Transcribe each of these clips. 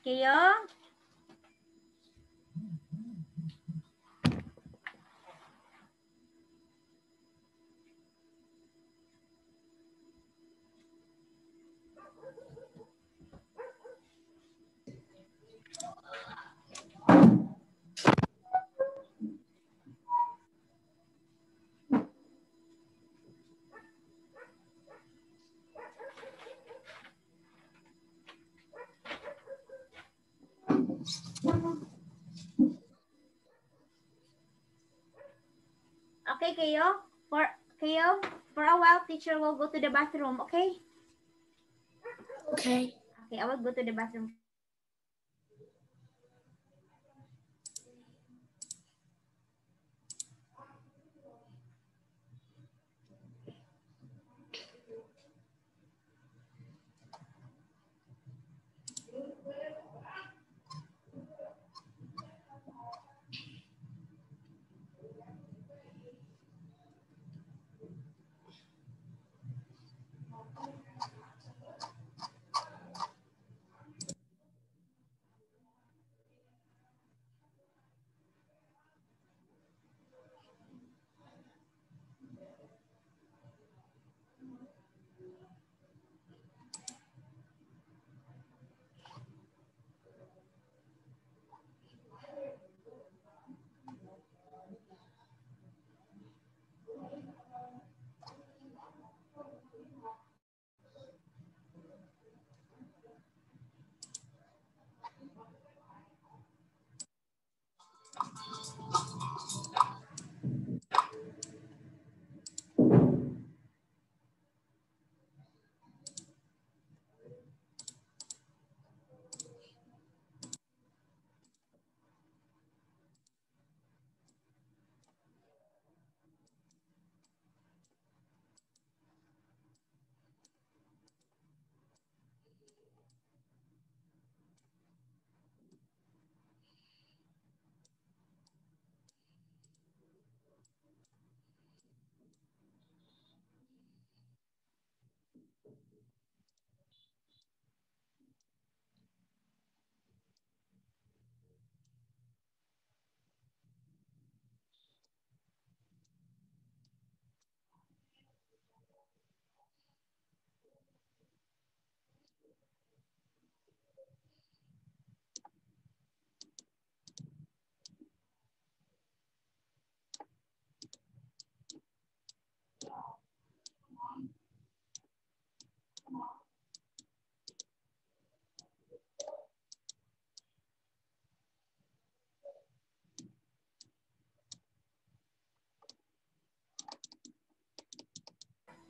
kayo? Okay kayo? For a while, teacher will go to the bathroom, okay? Okay. Okay, I will go to the bathroom.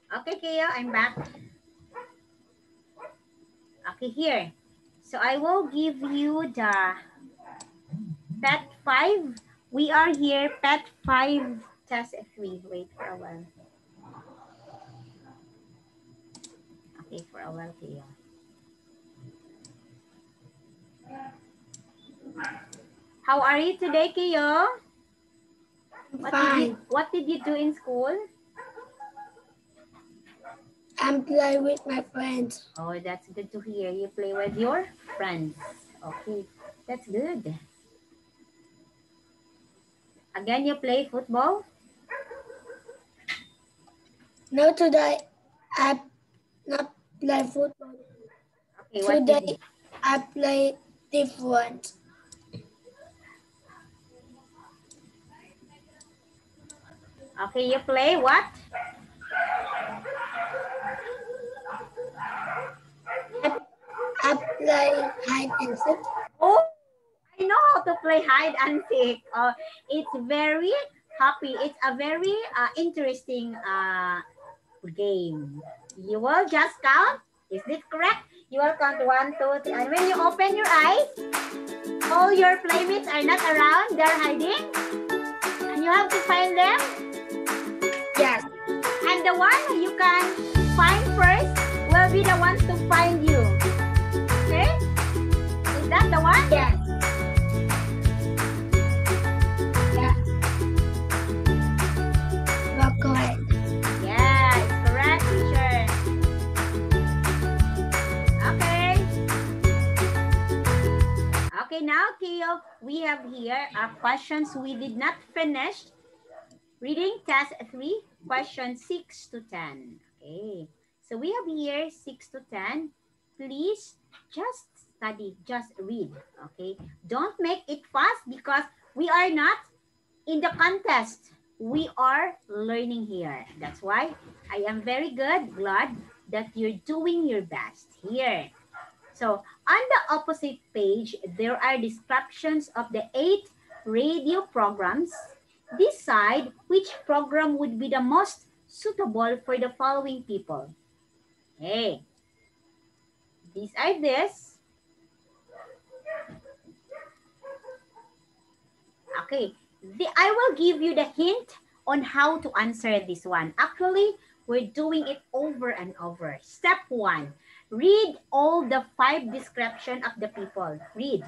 Okay, Keo, I'm back. Okay, here. So I will give you the pet 5. We are here, pet 5, test 3. Wait for a while. Okay, for a while, Keo. How are you today, Keo? Fine. What did you do in school? I'm playing with my friends. Oh, that's good to hear. You play with your friends. Okay, that's good. Again, you play football? No, today I not play football. Okay, what did you? Today I play different. Okay, you play what? I play hide and seek. Oh, I know how to play hide and seek. It's very happy. It's a very interesting game. You will just count. Is this correct? You will count 1, 2, 3. And when you open your eyes, all your playmates are not around. They're hiding. And you have to find them. Yes. And the one you can find first will be the one to find you. Okay? Is that the one? Yes. Yes. You're correct. Yeah, it's correct, teacher. Okay. Okay, now, Keo, we have here our questions we did not finish. Reading test 3, question 6 to 10. Okay, so we have here 6 to 10. Please just study, just read. Okay, don't make it fast because we are not in the contest. We are learning here. That's why I am very glad that you're doing your best here. So on the opposite page, there are descriptions of the 8 radio programs. Decide which program would be the most suitable for the following people. Okay. These are this. Okay. I will give you the hint on how to answer this one. Actually, we're doing it over and over. Step 1. Read all the 5 description of the people. Read.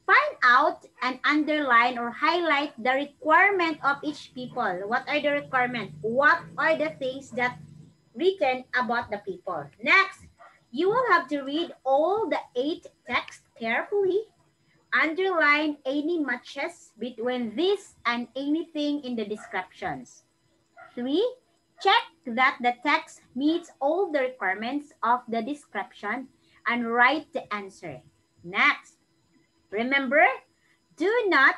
Find out and underline or highlight the requirement of each people. What are the requirements? What are the things that written about the people? Next, you will have to read all the 8 texts carefully. Underline any matches between this and anything in the descriptions. 3, check that the text meets all the requirements of the description and write the answer. Next, remember, do not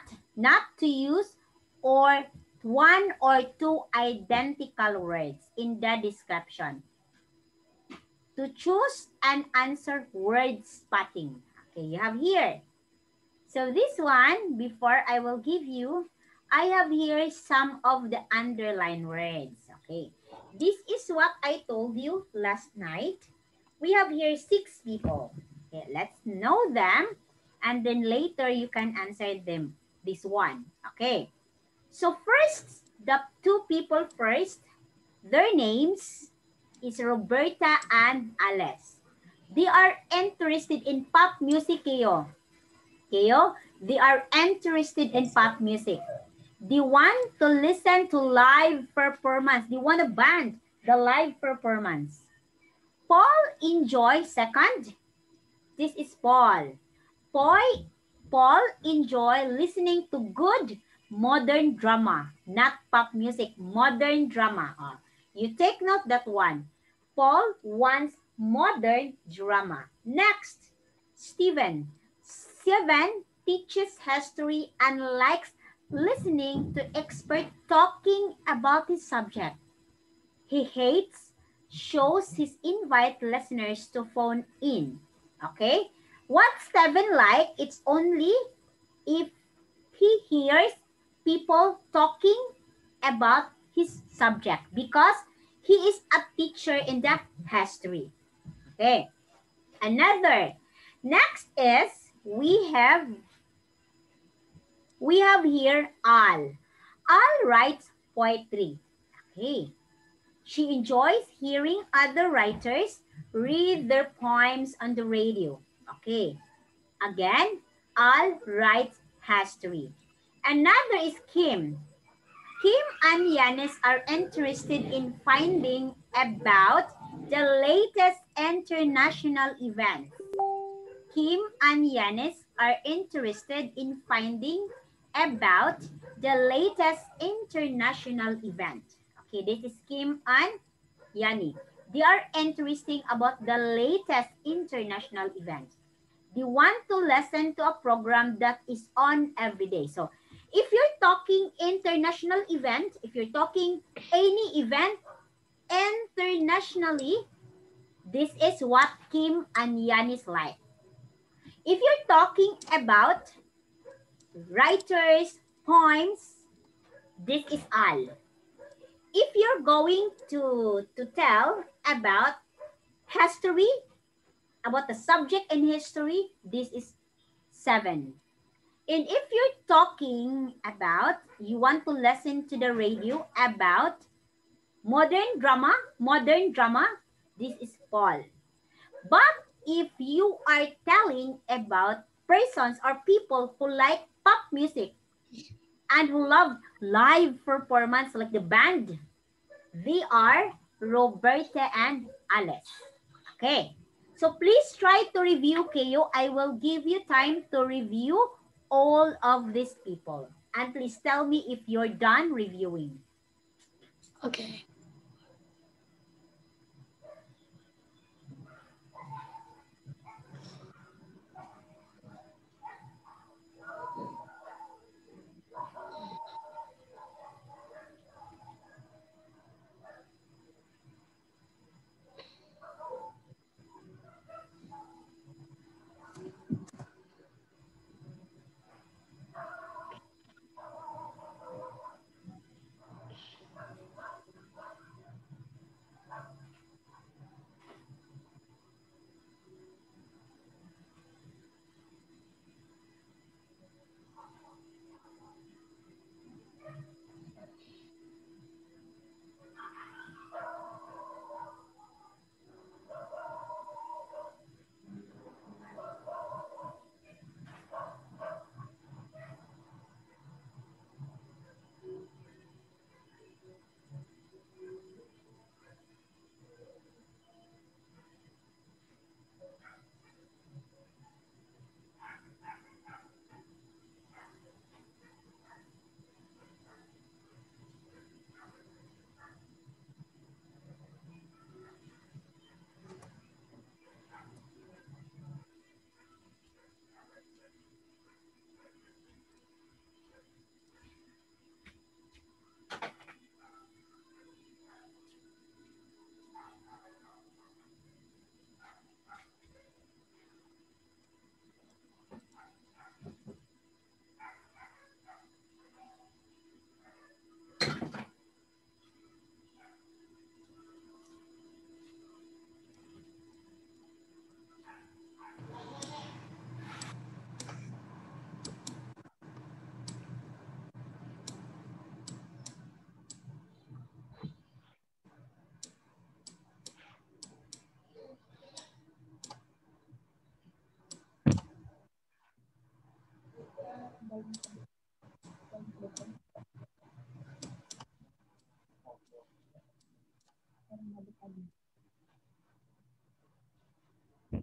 to use or 1 or 2 identical words in the description. To choose and answer word spotting. Okay, you have here. So this one, before I will give you, I have here some of the underlined words. Okay, this is what I told you last night. We have here 6 people. Okay, let's know them. And then later you can answer them, this one. Okay. So first, the 2 people first, their names is Roberta and Alice. They are interested in pop music, Keo. Keo, they are interested in pop music. They want to listen to live performance. They want a band, the live performance. Paul enjoys, second. This is Paul. Paul enjoy listening to good modern drama, not pop music, modern drama. You take note that one. Paul wants modern drama. Next, Stephen. Stephen teaches history and likes listening to experts talking about his subject. He hates shows his invite listeners to phone in. Okay? What Stephen like, it's only if he hears people talking about his subject because he is a teacher in the history. Okay. Another. Next is we have here Al. Al writes poetry. Okay. She enjoys hearing other writers read their poems on the radio. Okay. Again, Al writes history. Another is Kim. Kim and Yanis are interested in finding about the latest international events. Kim and Yanis are interested in finding about the latest international event. Okay, this is Kim and Yani. They are interested about the latest international event. They want to listen to a program that is on every day. So if you're talking international event, if you're talking any event internationally, this is what Kim and Yanis like. If you're talking about writers, poems, this is Al. If you're going to tell about history, about the subject in history, this is 7. And if you're talking about, you want to listen to the radio about modern drama, this is Paul. But if you are telling about persons or people who like pop music and who love live performance like the band, they are Roberta and Alice. Okay. So please try to review, Kayo. I will give you time to review all of these people. And please tell me if you're done reviewing. Okay.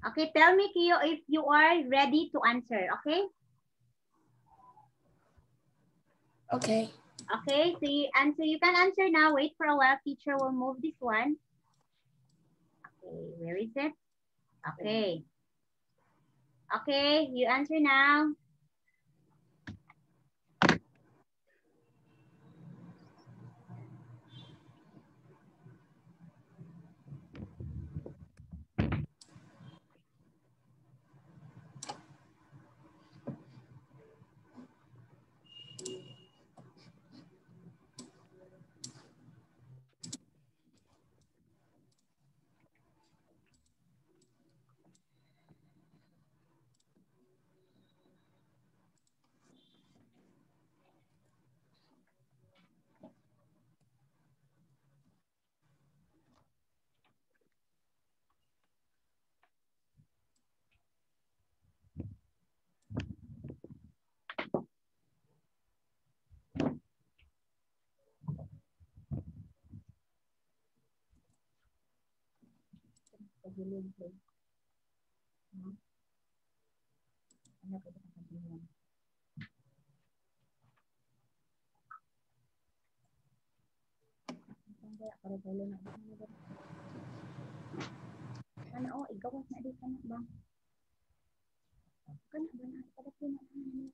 Okay, tell me, Kiyo, if you are ready to answer, okay? Okay. Okay, so you can answer now. Wait for a while. Teacher will move this one. Okay, where is it? Okay. Okay, you answer now. Ano, ikaw na di ka na ba? Kana ba na kada kina di ana.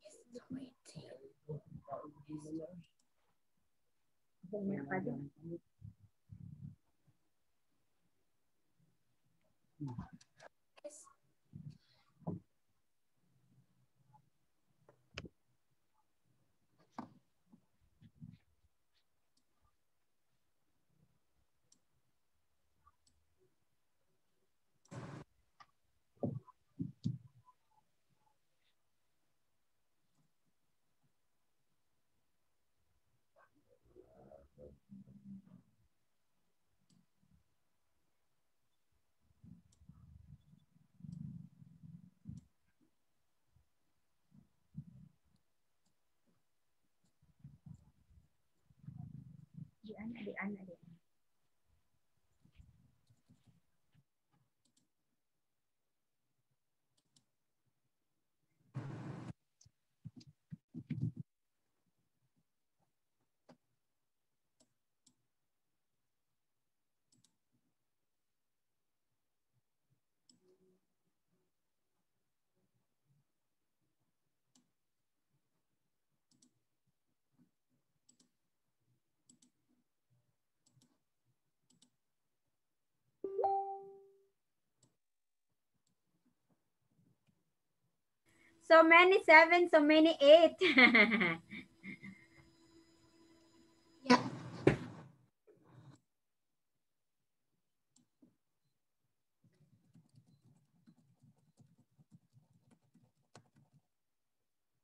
So many 7, so many 8. Yeah.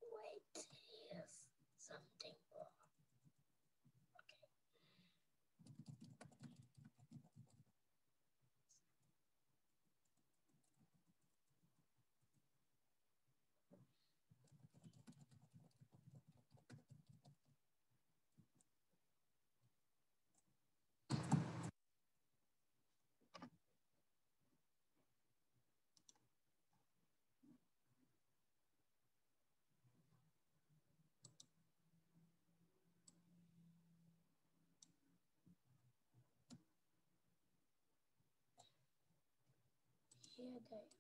Wait, yes, something more. Here they it is.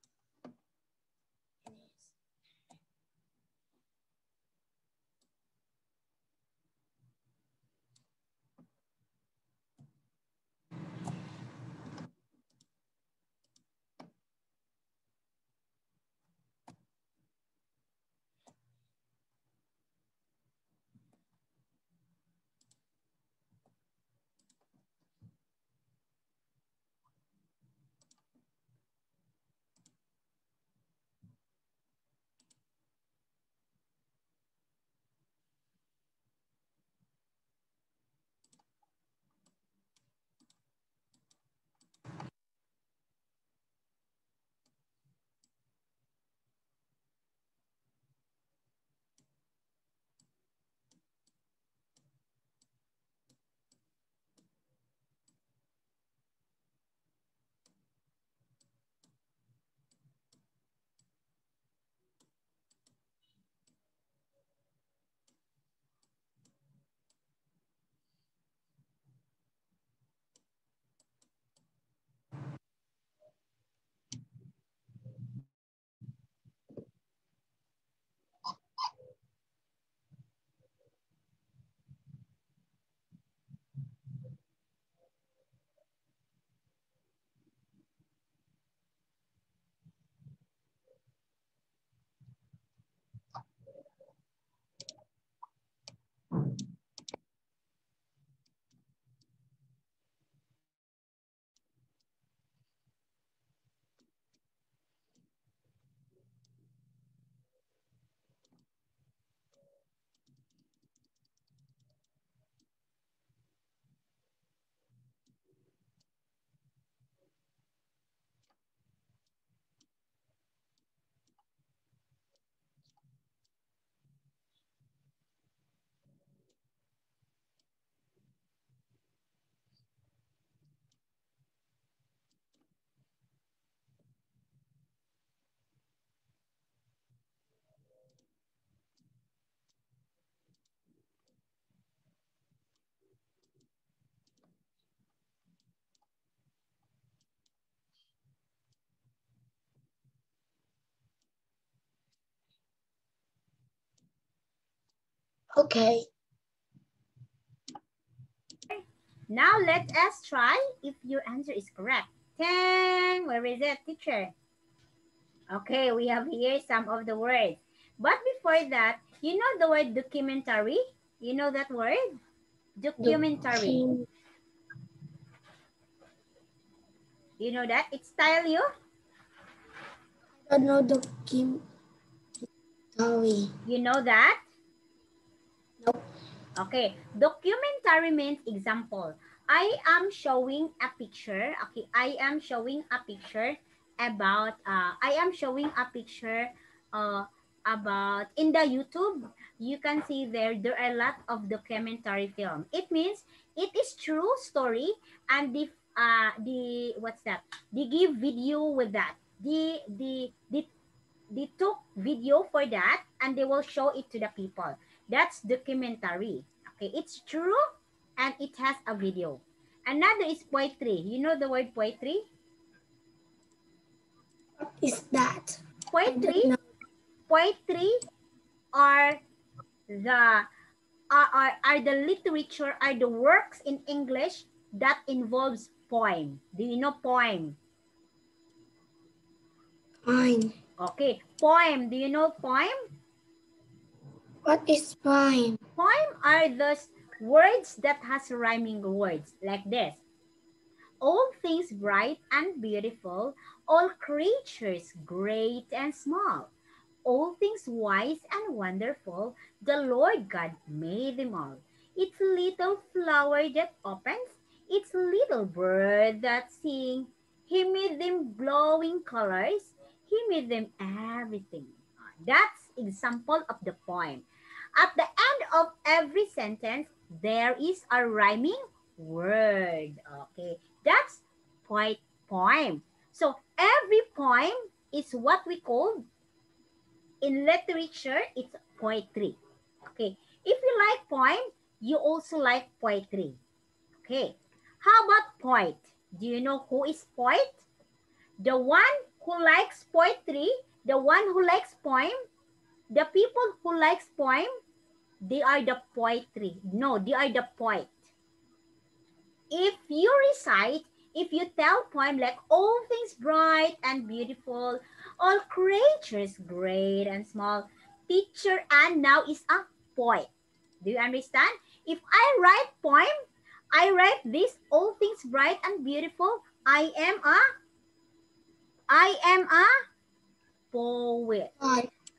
Okay. Now let us try if your answer is correct. 10. Where is it, teacher? Okay, we have here some of the words. But before that, you know the word documentary? You know that word? Documentary. You know that? It's style you? I don't know documentary. You know that? Nope. Okay, documentary means example. I am showing a picture. Okay, I am showing a picture about uh, about in the YouTube. You can see there are a lot of documentary film. It means it is true story, and the what's that? They give video with that. They took video for that and they will show it to the people. That's documentary. Okay, it's true and it has a video. Another is poetry. You know the word poetry? What is that? I Poetry, don't know. poetry are the are the literature, are the works in English that involves poem. Do you know poem? Fine. Okay, poem. Do you know poem? What is poem? Poem are those words that has rhyming words like this. All things bright and beautiful, all creatures great and small, all things wise and wonderful, the Lord God made them all. It's a little flower that opens, it's a little bird that sings. He made them glowing colors, he made them everything. That's example of the poem. At the end of every sentence, there is a rhyming word. Okay, that's poem. So every poem is what we call in literature, it's poetry. Okay, if you like poem, you also like poetry. Okay, how about poet? Do you know who is poet? The one who likes poetry, the one who likes poem, the people who likes poem, they are the poetry. No, they are the poet. If you recite, if you tell poem like all things bright and beautiful, all creatures great and small, teacher and now is a poet. Do you understand? If I write poem, I write this all things bright and beautiful. I am a poet.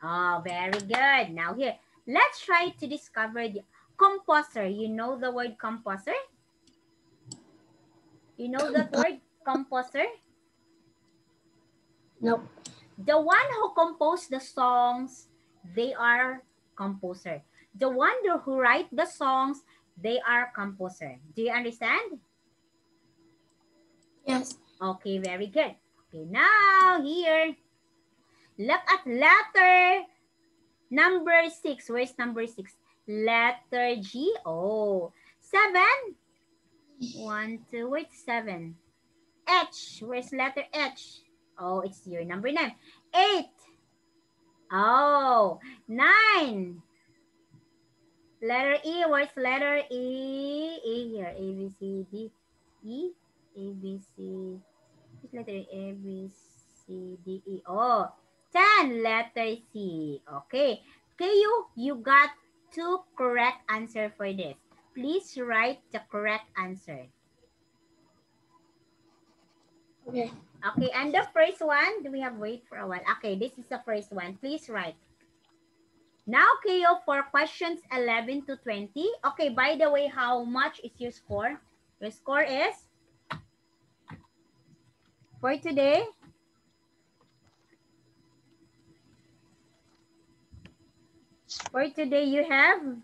Oh, very good. Now here, let's try to discover the composer. You know the word composer? You know that word, composer? Nope. The one who composed the songs, they are composer. The one who write the songs, they are composer. Do you understand? Yes. Okay, very good. Okay, now here, look at letter number 6. Where's number 6? Letter G. Oh, 7. 1, 2, wait, 7. H. Where's letter H? Oh, it's your number 9. 8. Oh, 9. Letter E. Where's letter E? E here. A, B, C, D, E. A, B, C. Where's letter A, B, C, D, E. Oh, 10. Letter C. Okay. You got 2 correct answer for this. Please write the correct answer. Okay. Okay, and the first one, do we have wait for a while? Okay, this is the first one. Please write. Now, Keo, for questions 11 to 20. Okay, by the way, how much is your score? Your score is? For today? For today, you have?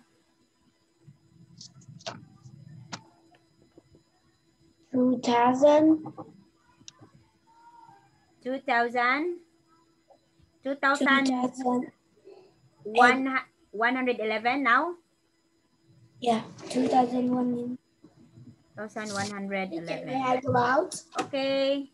2,000. 111 now? Yeah, 2,100. 1,111. May I go out? Okay.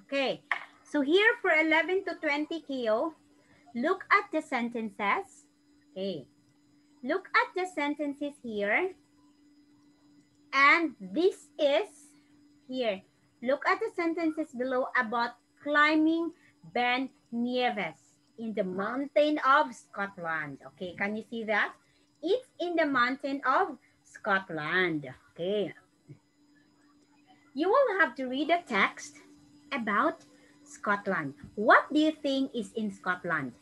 Okay, so here for 11 to 20, Keo, look at the sentences. Okay, look at the sentences here. And this is here. Look at the sentences below about climbing Ben Nieves in the mountain of Scotland. Okay, can you see that? It's in the mountain of Scotland. Okay. You will have to read a text about Scotland. What do you think is in Scotland?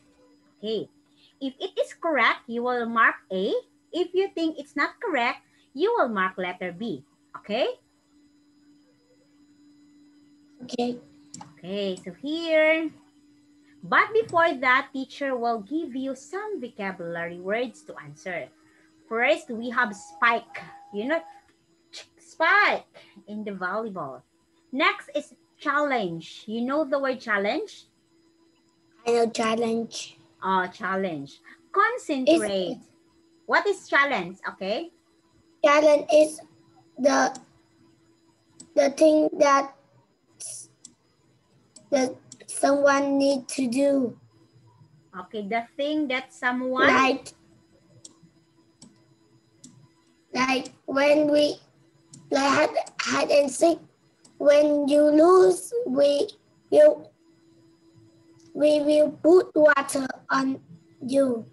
Okay. If it is correct, you will mark A. If you think it's not correct, you will mark letter B. Okay? Okay. Okay, so here. But before that, teacher will give you some vocabulary words to answer. First, we have spike. You know, spike in the volleyball. Next is challenge. You know the word challenge? I know challenge. Oh, challenge. Concentrate. What is challenge? Okay. Challenge is the thing that someone need to do. Okay, the thing that someone... Like when we like hide and seek, when you lose, we will put water on you.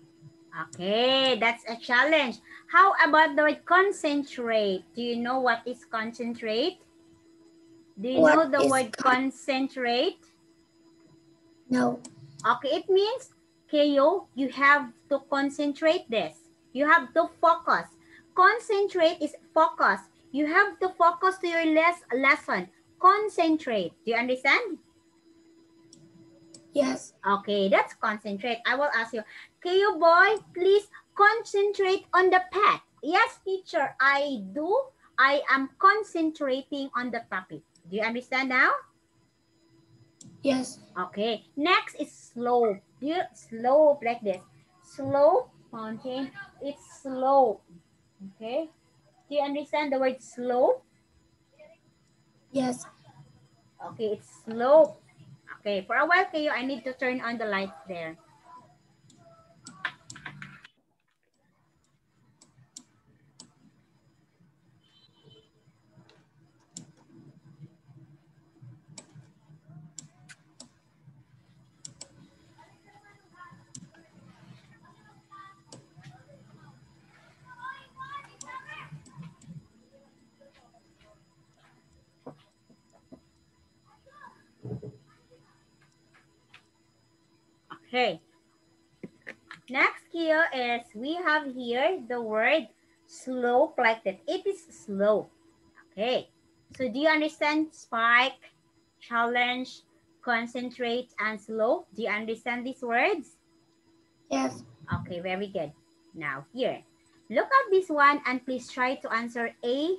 Okay, that's a challenge. How about the word concentrate? Do you know what is concentrate? Do you know the word concentrate? No. Okay, it means, Keo, you have to concentrate this. You have to focus. Concentrate is focus. You have to focus to your lesson. Concentrate. Do you understand? Yes. Okay, that's concentrate. I will ask you, Keo boy, please concentrate on the pet. Yes, teacher, I do. I am concentrating on the topic. Do you understand now? Yes. Okay, next is slope. Do you slope like this? Slope, mountain, it's slope. Okay, do you understand the word slope? Yes. Okay, it's slope. Okay, for a while, Keo, I need to turn on the lights there. Okay. Next here is we have here the word slope like that. It is slope. Okay. So do you understand spike, challenge, concentrate, and slope? Do you understand these words? Yes. Okay, very good. Now here, look at this one and please try to answer A,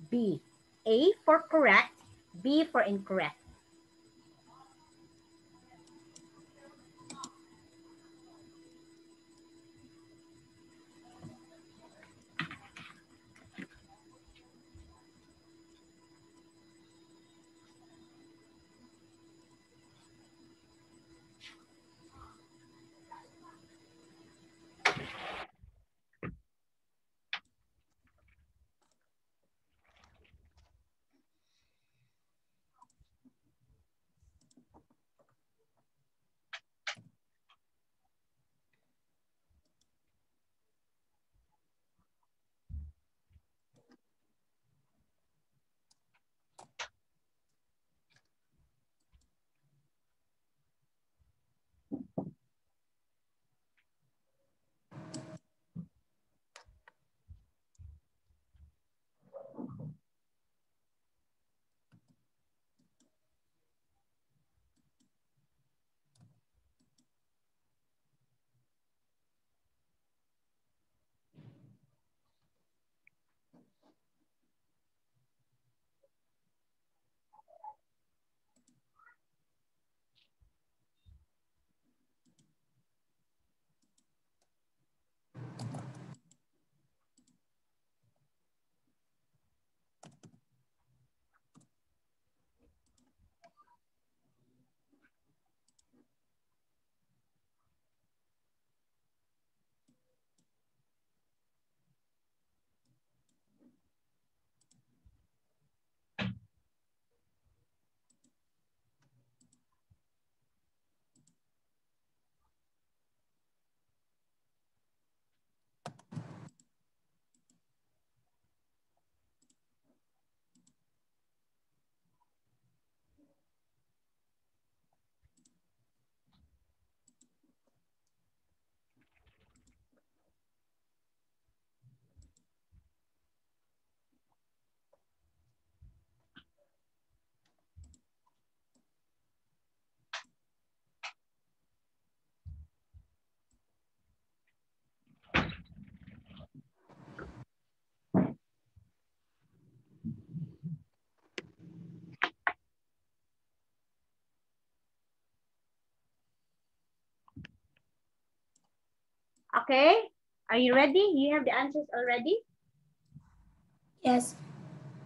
B. A for correct, B for incorrect. Okay? Are you ready? You have the answers already? Yes.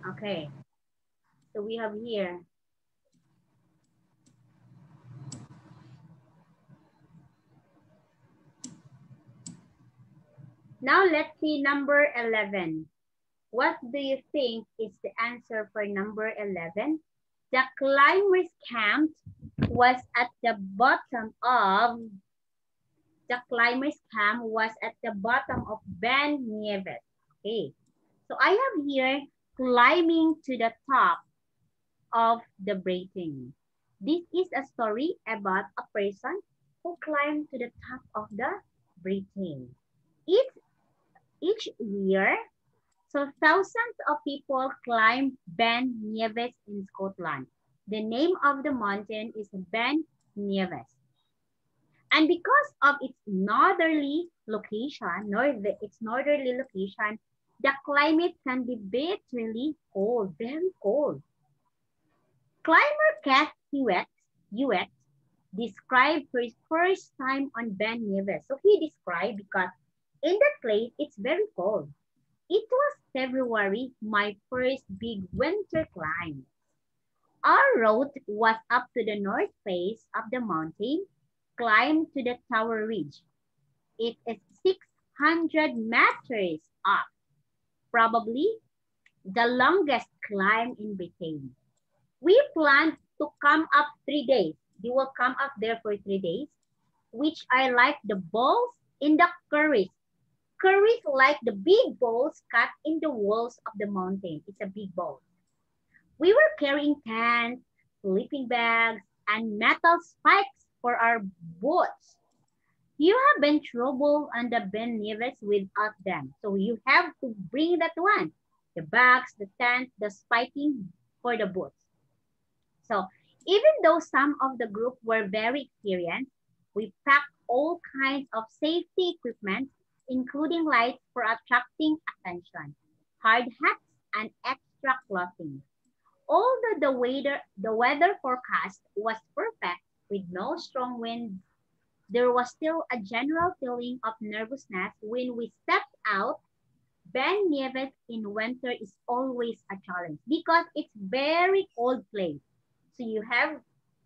Okay. So we have here. Now let's see number 11. What do you think is the answer for number 11? The climbers' camp was at the bottom of Ben Nieves. Okay. So I have here climbing to the top of the Breithing. This is a story about a person who climbed to the top of the Breithing. Each year, so thousands of people climb Ben Nieves in Scotland. The name of the mountain is Ben Nieves. And because of its northerly location, the climate can be bitterly cold, very cold. Climber Kath Hewitt described his first time on Ben Nieves. So he described because in that place, it's very cold. It was February, my first big winter climb. Our route was up to the north face of the mountain, climb to the Tower Ridge. It is 600 meters up, probably the longest climb in Britain. We planned to come up 3 days. You will come up there for 3 days, which are like the balls in the curries. Curries like the big balls cut in the walls of the mountain. It's a big ball. We were carrying tents, sleeping bags, and metal spikes for our boots. You have been trouble on the Ben Nieves without them. So you have to bring that one. The bags, the tent, the spiking for the boots. So even though some of the group were very experienced, we packed all kinds of safety equipment, including lights for attracting attention, hard hats, and extra clothing. Although the weather forecast was perfect with no strong winds, there was still a general feeling of nervousness when we stepped out. Ben Nieves in winter is always a challenge because it's very cold place. So you have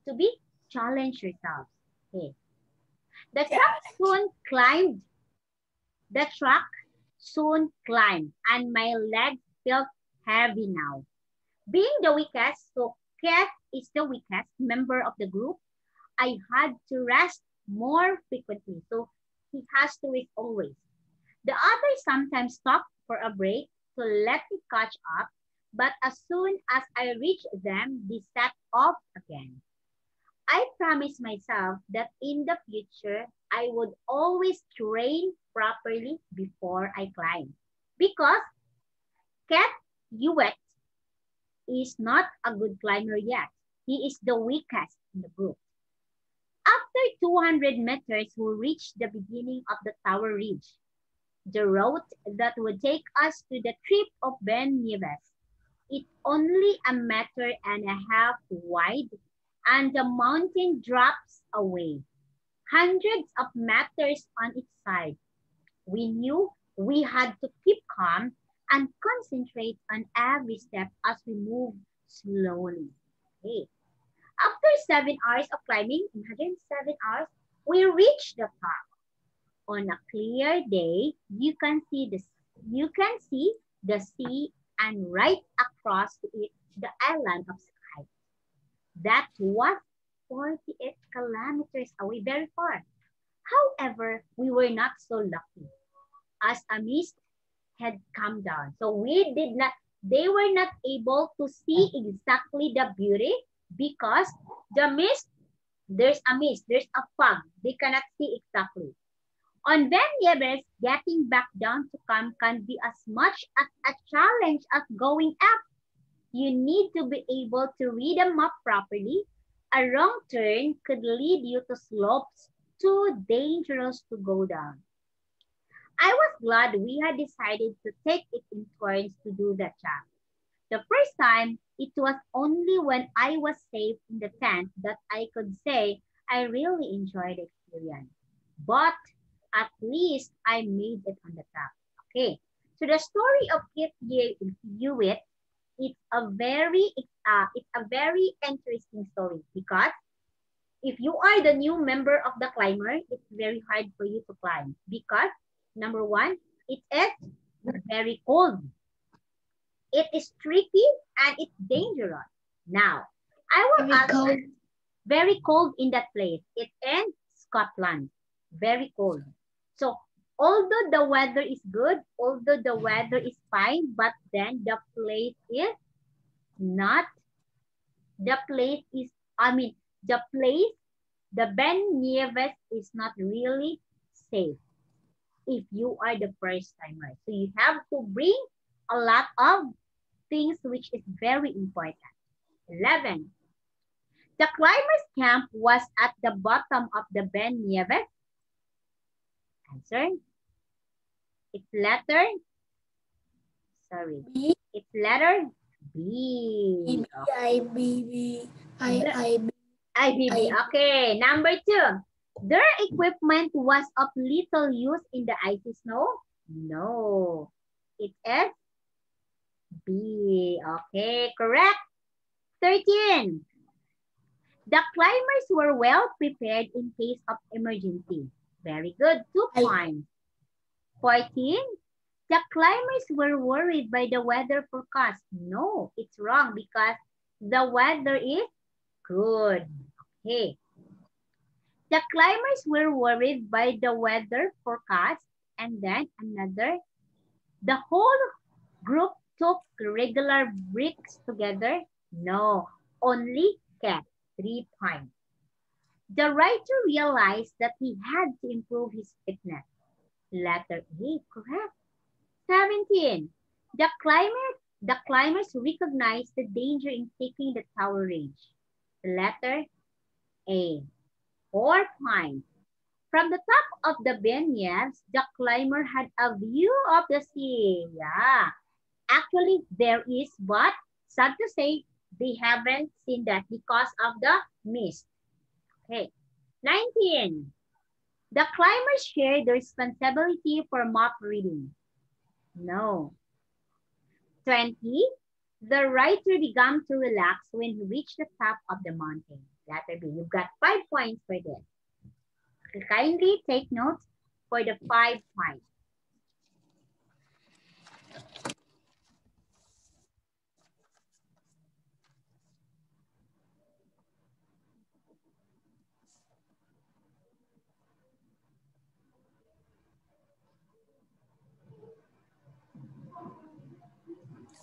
to be challenge yourself. Okay. The truck soon climbed, and my legs felt heavy now. Being the weakest, so Kath is the weakest member of the group, I had to rest more frequently. So he has to rest always. The others sometimes stopped for a break to let me catch up, but as soon as I reached them, they set off again. I promised myself that in the future, I would always train properly before I climb. Because Kath Hewitt is not a good climber yet. He is the weakest in the group. After 200 meters, we reached the beginning of the Tower Ridge, the road that would take us to the trip of Ben Nieves. It's only 1.5 meters wide, and the mountain drops away, hundreds of meters on each side. We knew we had to keep calm and concentrate on every step as we move slowly. Okay. After 7 hours of climbing, imagine 7 hours, we reached the top. On a clear day, you can see the sea, and right across it, the island of Skye. That was 48 kilometers away, very far. However, we were not so lucky, as a mist had come down. So they were not able to see exactly the beauty because the mist, there's a fog. They cannot see exactly. On Ben Nieves, getting back down to camp can be as much as a challenge as going up. You need to be able to read a map properly. A wrong turn could lead you to slopes too dangerous to go down. I was glad we had decided to take it in turns to do that job. The first time, it was only when I was safe in the tent that I could say I really enjoyed the experience. But At least I made it on the top. Okay. So the story of Kit Hewitt, it's a very interesting story because if you are the new member of the climber, it's very hard for you to climb because number one, it is very cold. It is tricky and it's dangerous. Now, I will ask you, very cold in that place. It's in Scotland. Very cold. So, although the weather is good, although the weather is fine, but then the place is not, the place is, the Ben Nieves is not really safe if you are the first timer. So you have to bring a lot of things which is very important. 11. The climbers' camp was at the bottom of the Ben Nieves. Answer. It's letter. Sorry. B. It's letter B. IBB. Okay. Number 2. Their equipment was of little use in the icy snow. No. It is B. Okay. Correct. 13. The climbers were well prepared in case of emergency. Very good. 2 points. 14. The climbers were worried by the weather forecast. No, it's wrong because the weather is good. Okay. The climbers were worried by the weather forecast, and then another. The whole group took regular breaks together. No, only Cat. 3 points. The writer realized that he had to improve his fitness. Letter A, correct. 17. The climbers recognized the danger in taking the tower range. Letter A. 4 points. From the top of the Ben Nieves, the climber had a view of the sea. Yeah. Actually, there is, but sad to say, they haven't seen that because of the mist. Okay. 19. The climbers share the responsibility for map reading. No. 20. The writer began to relax when he reached the top of the mountain. Letter B. You've got 5 points for this. Kindly take notes for the 5 points.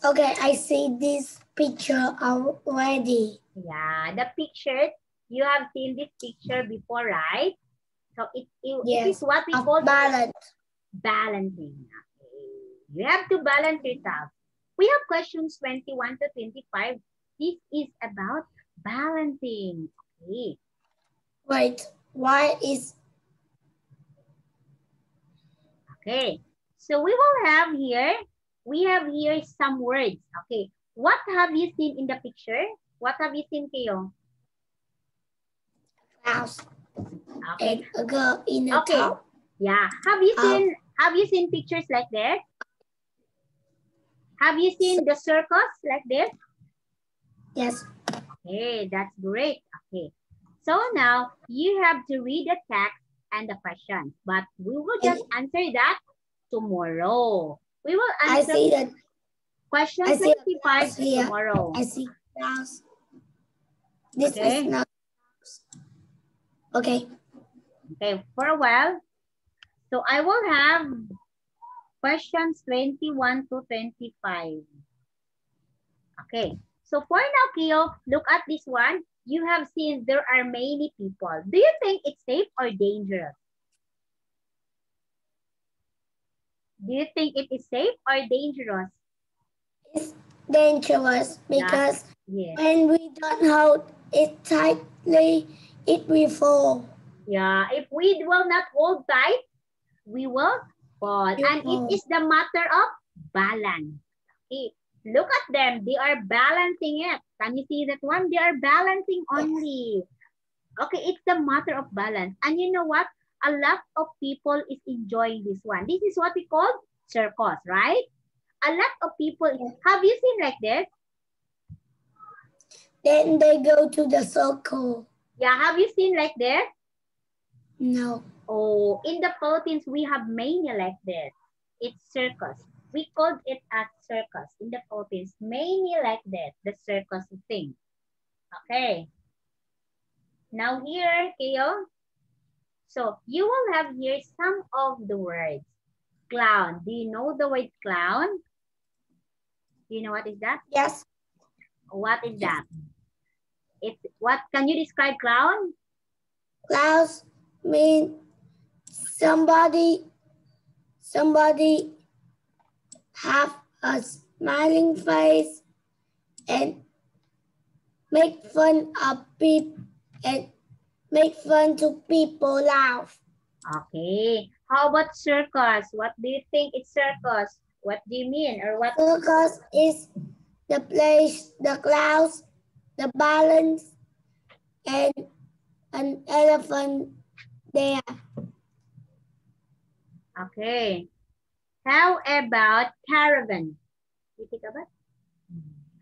Okay, I see this picture already. Yeah, the picture, you have seen this picture before, right? So it is what we call balance. Balancing. Okay. You have to balance yourself. We have questions 21 to 25. This is about balancing. Okay. Wait, why is... Okay. So we will have here, some words. Okay. What have you seen in the picture? What have you seen, Kayo? House. Okay. And a girl in the top. Yeah. Have you seen pictures like that? Have you seen the circles like this? Yes. Okay, that's great. Okay. So now you have to read the text and the questions, but we will just answer that tomorrow. We will answer question 25 tomorrow. I see house. This okay. is not okay. Okay, for a while. So I will have questions 21 to 25. Okay. So for now, Kyo, look at this one. You have seen there are many people. Do you think it's safe or dangerous? Do you think it is safe or dangerous? It's dangerous because when we don't hold it tightly, it will fall. Yeah, if we will not hold tight, we will fall. And it is the matter of balance. Okay. Look at them. They are balancing it. Can you see that one? They are balancing only. Okay, it's the matter of balance. And you know what? a lot of people is enjoying this one. This is what we call circus, right? A lot of people. Have you seen like this? Then they go to the circle. Yeah, have you seen like this? No. Oh, in the Philippines, we have many like this. It's circus. We called it as circus. In the Philippines, many like that, the circus thing. Okay. Now here, Keo. So you will have here some of the words. Clown. Do you know the word clown? Do you know what is that? Yes. What is that? It's what? Can you describe clown? Clowns mean somebody have a smiling face and make fun of people and make fun to people laugh. Okay. How about circus? What do you think is circus? What do you mean? Or what? Circus is the place, the clouds, the balance, and an elephant there. Okay. How about caravan? You think about?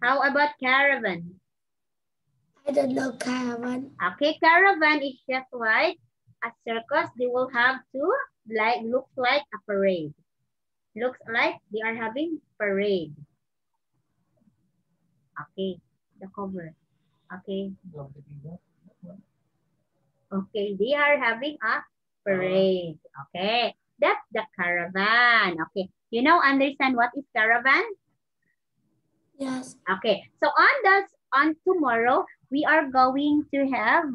How about caravan? I don't know caravan. Okay, caravan is just like a circus. They will have to look like a parade. Looks like they are having parade. Okay, the cover. Okay. Okay, they are having a parade. Okay, that's the caravan. Okay, you know, understand what is caravan? Yes. Okay, so on tomorrow, we are going to have,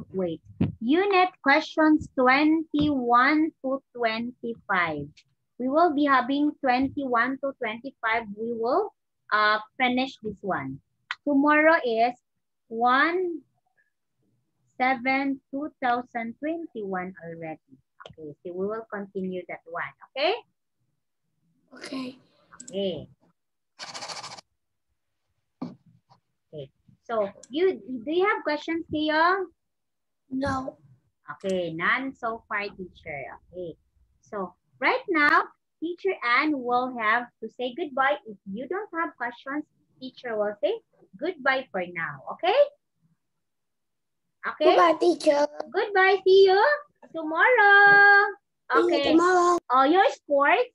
unit questions 21 to 25. We will be having 21 to 25. We will finish this one. Tomorrow is 1/7/2021 already. Okay, so we will continue that one. Okay? Okay. Okay. Okay. So do you have questions, Kia? No. Okay, none so far, teacher. Okay. So right now, Teacher Anne will have to say goodbye. If you don't have questions, teacher will say goodbye for now. Okay? Okay. Goodbye, teacher. Goodbye. See you tomorrow. Okay. See you tomorrow. Your sports